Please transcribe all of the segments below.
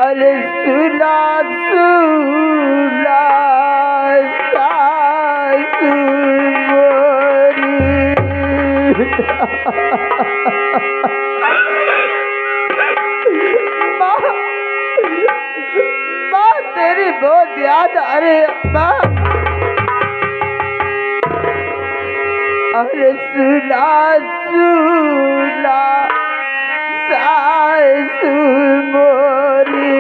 अरे सुना सुना सासू मोरी माँ माँ तेरी बहुत याद आ रही है माँ। अरे सुना सुना सासू मोरी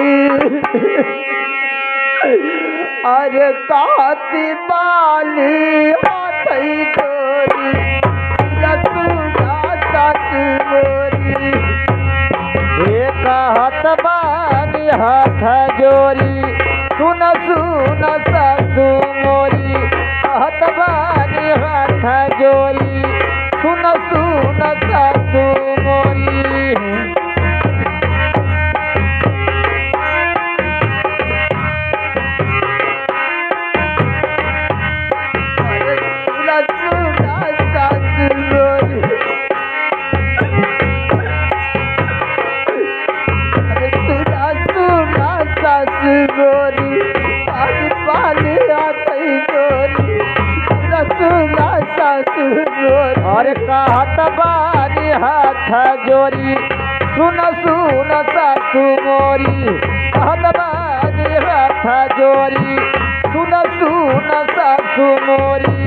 अरे काती बाली हाथ जोरी सुना सासू मोरी एक हाथ बानी हाथ जोरी सुन सुन सासू मोरी हाथ बानी हाथ जोरी सुन सुन सासू मोरी। और कहत बानी हाथ जोरी सुन सुन सासू मोरी कहत बानी हाथ जोरी सुन सुन सासू मोरी।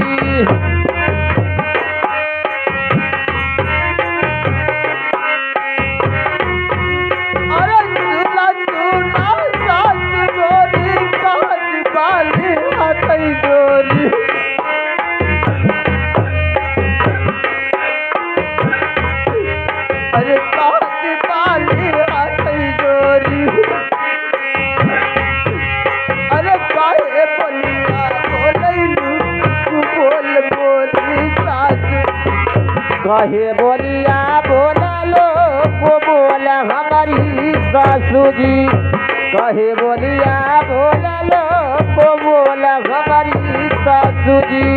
अरे काती बाली हाथ जोरी अरे काहे बोलिया बोलैलू तू बोल बोली सासू कहे बोलिया बोललो को बोल हमारी सासू जी कहे बोलिया बोललो को बोल हमारी सासू जी।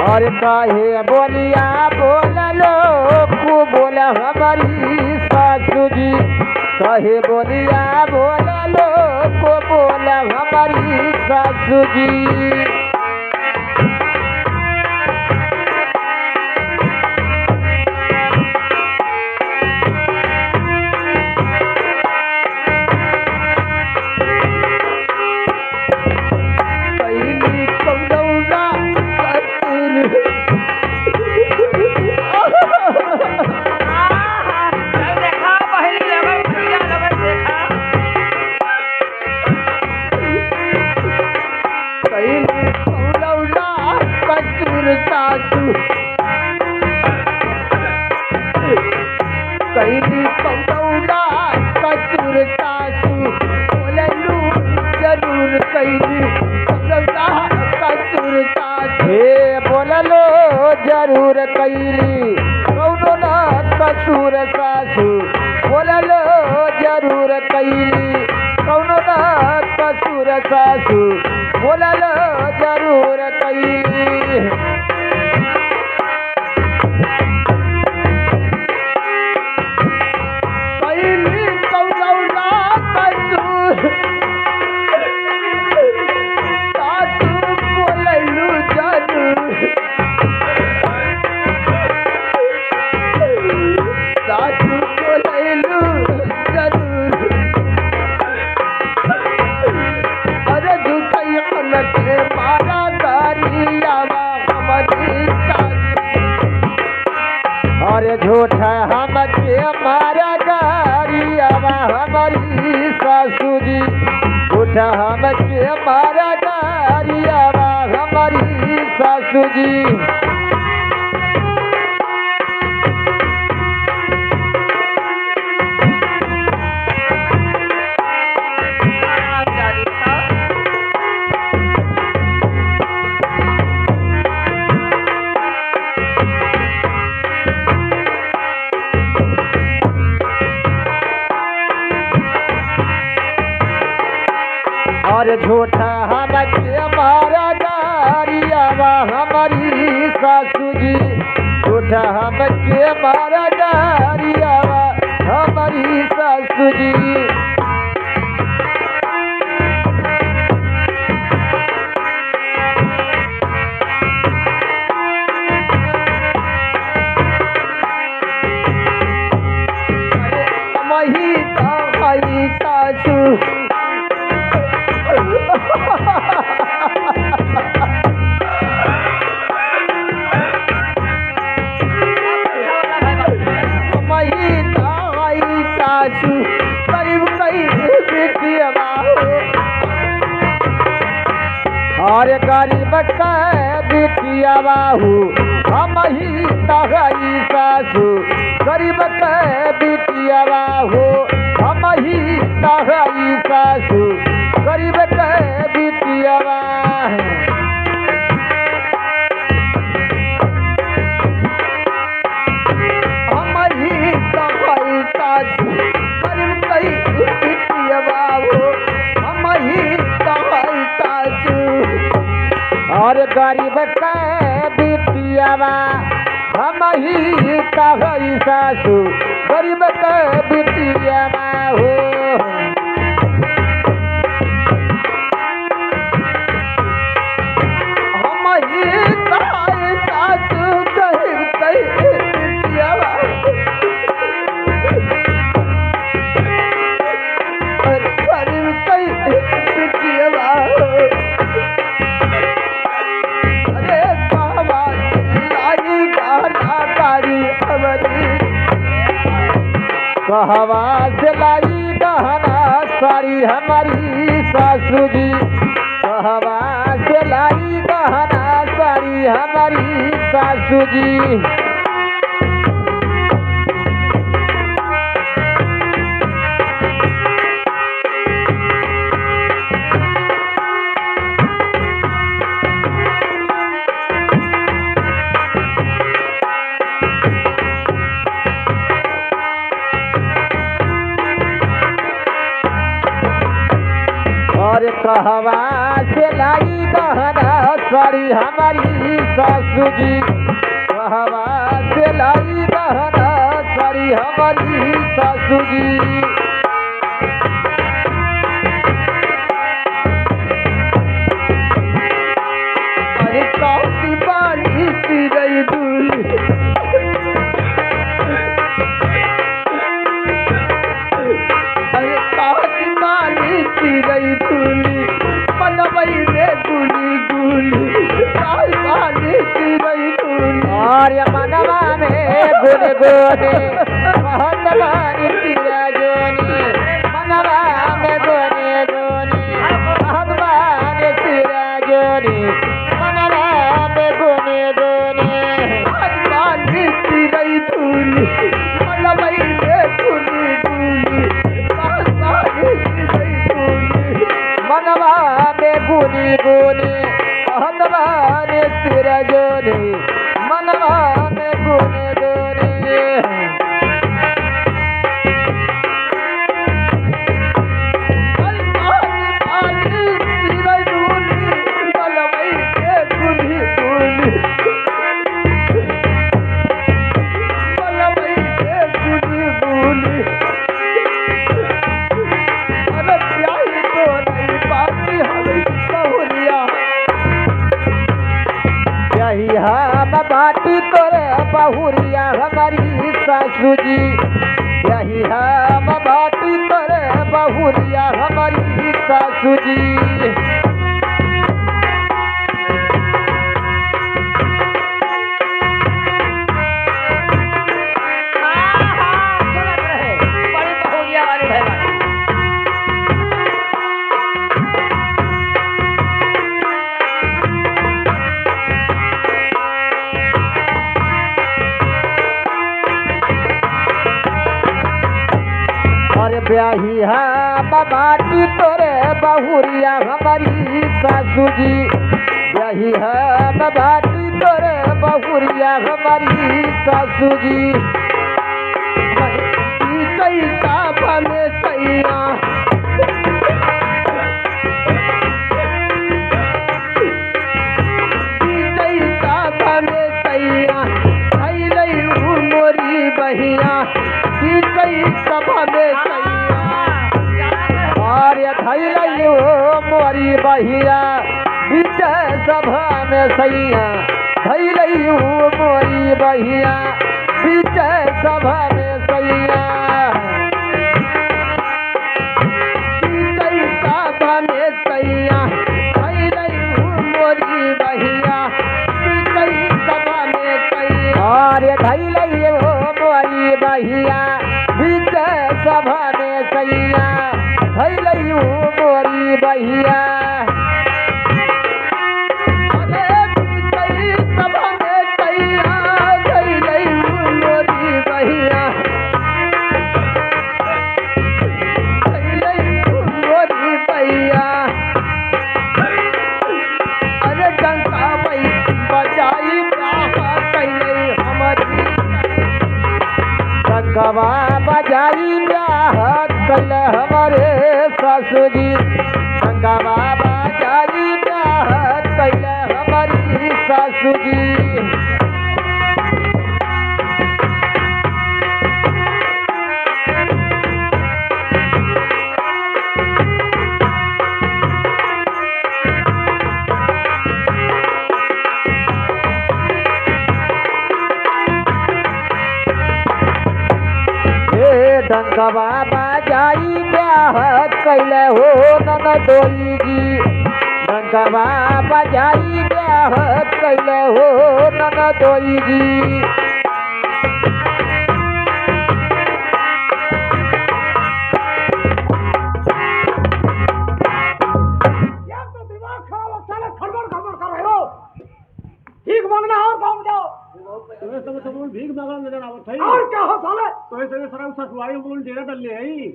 और काहे बोलिया बोललो को बोल हमारी सासू जी कहे बोलिया बोललो को बोल हमारी सासू जी। कैली पौला कसूर सासू बोललू जरूर कैली पौला कसूर सासू हे बोललो जरूर कैली कौनो ना कसूर सासू बोललो जरूर कैली कौनो ना कसूर सासू बोललो जरूर कैली। अरे झूठा हमके मारा गारी आवा हमारी सासू जी झूठा हमके मारा गारी आवा हमारी सासू जी। और झूठा हमके मारा गारियावा हमारी सासू जी झूठा हमके मारा गारियावा हमारी सासू जी मही ताई सासू मही ताई सासू करीब कई बेटिया और गरीब का बिटिया बाहू हम ही तगई सासू गरीब का बिटिया बाहू हम ही तगई सासू गरीब का बिटिया बाहू मही ताई सासू करीब कई बेटिया मही ताई सासू और गरीब का बिटिया बा हम ही तगई सासू गरीब का बिटिया बाहू मही ताई सासू करीब कई बेटिया करीब कई बेटिया अरे बाबा लाई गाना गाड़ी हमारी कहवा सिलाई गहना साड़ी हमारी सासू जी कहवा सिलाई गहना साड़ी हमारी सासू जी और कहवा सिलाई गहना साड़ी हमारी सासू जी कहवा सिलाई गहना साड़ी हमारी सासू जी अरे काफी पानी पी रही दूली अरे काफी पानी पी रही दूली मनवई में गुली गुली काफी पानी पी रही दूली और ये मनवा में गुन गुने बहुत बारी तेरा जोनी मनवा में गुने गुने बहुत बारी तेरा जोनी मनवा में गुने गुने पानी पी रही दूली मनवई में गुली गुली काफी पानी पी रही दूली मनवा में गुनी गुनी बहुत बारी तेरा जोनी मनवा में गुने गुने यही हम बाटी तोरे बहुरिया हमारी सासू जी यही हम बाटी तोरे बहुरिया हमारी सासू जी और ब्याही हम बाटी तोरे बहुरिया हमारी सासू जी ब्याही हम बाटी तोरे बहुरिया हमारी सासू जी कैसा बने सैया कई सभा में सैया अरे धैलई हो मोरी बहिया बीच सभा में सैया धैलई हो मोरी बहिया बीच सभा में सैया बीच सभा में सैया धैलई हो मोरी बहिया बीच सभा में सैया अरे धैलई हो मोरी बहिया बीच सभा में सैया धैलई हो मोरी बहिया गवा बजाई ब्याह कल हमारे ससुरी गवा बजाई ब्याह कल हमारी ससुरी डंगवा बजाई ब्याह कैल हो ननदोई जी डंगवा बजाई ब्याह कैल हो ननदोई जी भीख मांगना नजर आवत है और क्या हो साले तो ऐसे सर ससुराई बोल डेरा डल ले आई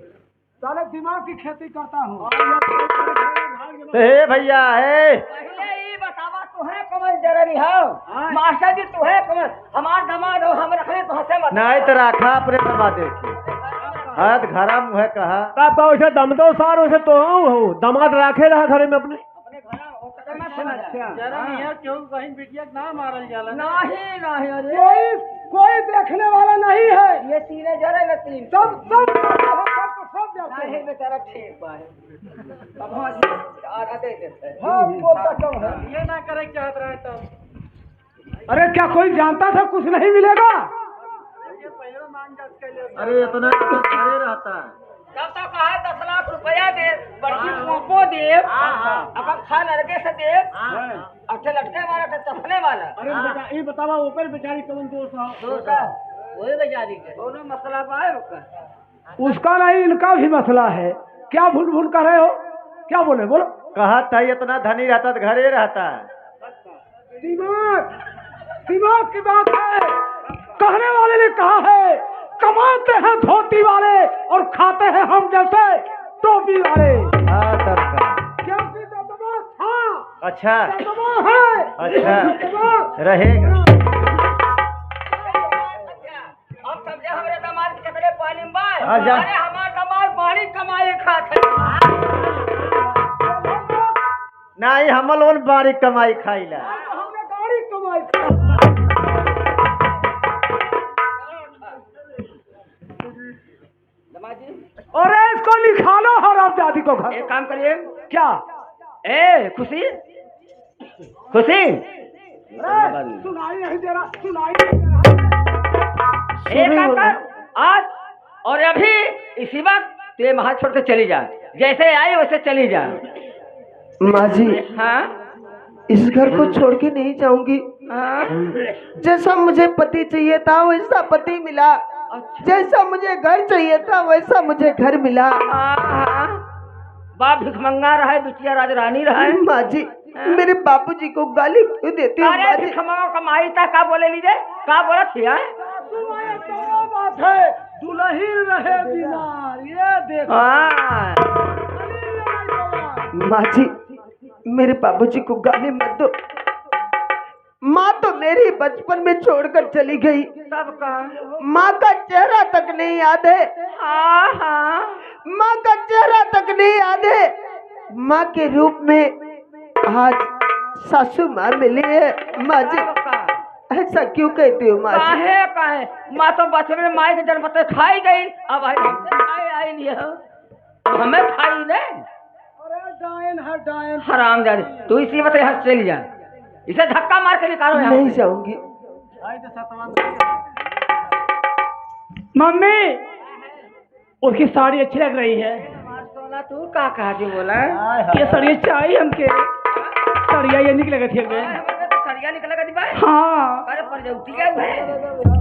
साले दिमाग की खेती करता हूं हे भैया हे पहले ही बतावा तुहे कमल जरनी हो मास्टर जी तुहे कमल हमार दामाद हो हम रखले तो हसे मत नहीं तो रखा अपने दमा देखी हाथ घरा मुँह कहा तब उसे दम दो सार उसे तो हो दामाद रखे रहा घर में अपने क्यों कहीं बिटिया ना मारल जाला नहीं नहीं अरे कोई देखने वाला नहीं है ये तीने जरे में तीन सब नहीं बेचारा ठीक बा अब हम आधा दे देते हाँ बोलता क्यों है ये ना करे चाहत रहे तो अरे क्या कोई जानता था कुछ नहीं मिलेगा अरे इतना घरे रहता है तब तो कहा 10 लाख रुपया दे बड़की पोपो दे अपन खा लड़के से दे अच्छे लटके वाला तो चफने वाला अरे ये बतावा ऊपर बेचारी कौन दोस्त दोस्त वही बेचारी के दोनों मसला पाए उसका नहीं इनका भी मसला है क्या भूल भूल कर रहे हो क्या बोले बोलो कहा था इतना धनी रहता तो घरे रहता है दिमाग की बात है कहने वाले ने कहा है कमाते हैं धोती वाले और खाते हैं हम जैसे टोपी वाले हाँ तब का क्योंकि दबदबा था अच्छा दबदबा है अच्छा दबदबा रहेगा हम समझे हमारे दामाद के कितने पानी में बाय अच्छा। अरे हमारे दामाद पानी कमाए खाते नहीं हम लोन बारी कमाई खाइला हमने गाड़ी कमाई दामाद जी अरे इसको लिखा लो हरामजादी को घर एक काम करिए क्या ए खुशी खुशी सुनाई नहीं दे रहा सुनाई नहीं दे रहा एक काम कर आज और अभी इसी वक्त तू ये महल छोड़ के चली जा जैसे आई वैसे चली जा माँ जी हाँ इस घर को छोड़ के नहीं जाऊंगी हाँ जैसा मुझे पति चाहिए था वैसा पति मिला जैसा मुझे घर चाहिए था वैसा मुझे घर मिला हाँ बाप भिखमंगा रहा है बिटिया राजरानी रहा है माँ जी मेरे बाबूजी को गाली क्यों देती हूँ अरे माँ जी भिखमंगा कमाई था का बोले लीजिए का बोला थी क्या बात है दुल्ही रहे बीमार ये देखो हाँ माँ जी मेरे बाबूजी को गाली मत दो माँ तो मेरी बचपन में छोड़कर चली गई सब कहा माँ का चेहरा तक नहीं याद है हाँ हाँ माँ का चेहरा तक नहीं याद है माँ के रूप में आज सासू माँ मिली है माँ जी ऐसा क्यों कहती हो माँ जी? काहे काहे माँ तो बचपन में माई के जन्म से खाई गई, अब आई हमसे खाई आई नहीं है, अब हमें खाई ने। अरे डायन है डायन। हराम जादे, तू इसी वजह से यहाँ से चली जा, इसे धक्का मार के निकालो यहाँ नहीं से। जाऊंगी। मम्मी उसकी साड़ी अच्छी लग रही है। सोना तू का कहा जी बोला? ये साड़ी चाहिए हमके, साड़िया ये निकल गई थी हमें। सड़िया निकलेगा दी भाई। हाँ अरे पर जौती क्या है?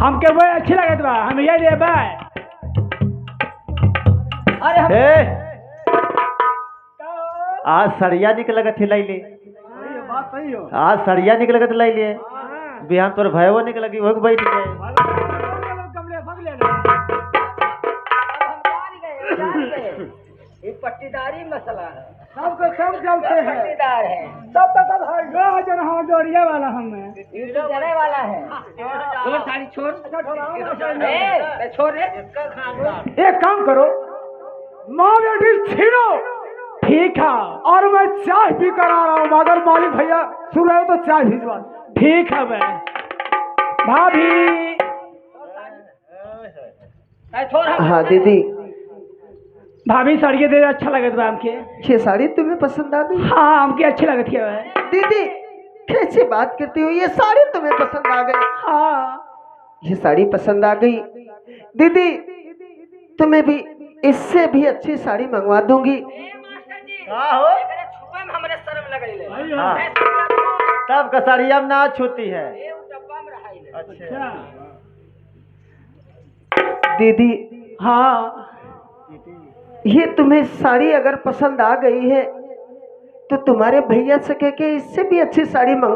हमके वो अच्छी लगे था, हमें ये ले बाय। अरे हम ए आज सड़िया निकल थे लैले, बात सही हो। आज सड़िया निकल थे लैले, बिहान तोर भयवो निकल गई, वो बैठ गए। ये पट्टीदारी मसला है, सबको सब जलते हैं, पट्टीदार है, सब तो सब है। जो जन हाँ जोड़िया वाला हमें ये तो जले वाला है। छोड़ साड़ी छोड़, ए छोड़ रे। एक काम करो, माँ बेटी छीनो, ठीक है, और मैं चाय भी करा रहा हूँ, अगर मालिक भैया सुन रहे हो तो चाय भिजवा। ठीक है मैं भाभी। छोड़ हाँ दीदी, भाभी साड़ी दे अच्छा लगे था हमके। ये साड़ी तुम्हें पसंद आ गई? हाँ हमके अच्छी लगी थी भाई। दीदी कैसी बात करती हो, ये साड़ी तुम्हें पसंद आ गई? हाँ ये साड़ी पसंद आ गई। दीदी तुम्हें भी इससे भी अच्छी साड़ी मंगवा दूंगी। छुपे में हमरे शर्म लगैले। हाँ। तब का सड़िया में ना छूती है। ये डब्बा में रहाइले। अच्छा दीदी हाँ ये तुम्हें साड़ी अगर पसंद आ गई है तो तुम्हारे भैया से कह के इससे भी अच्छी साड़ी मंगवा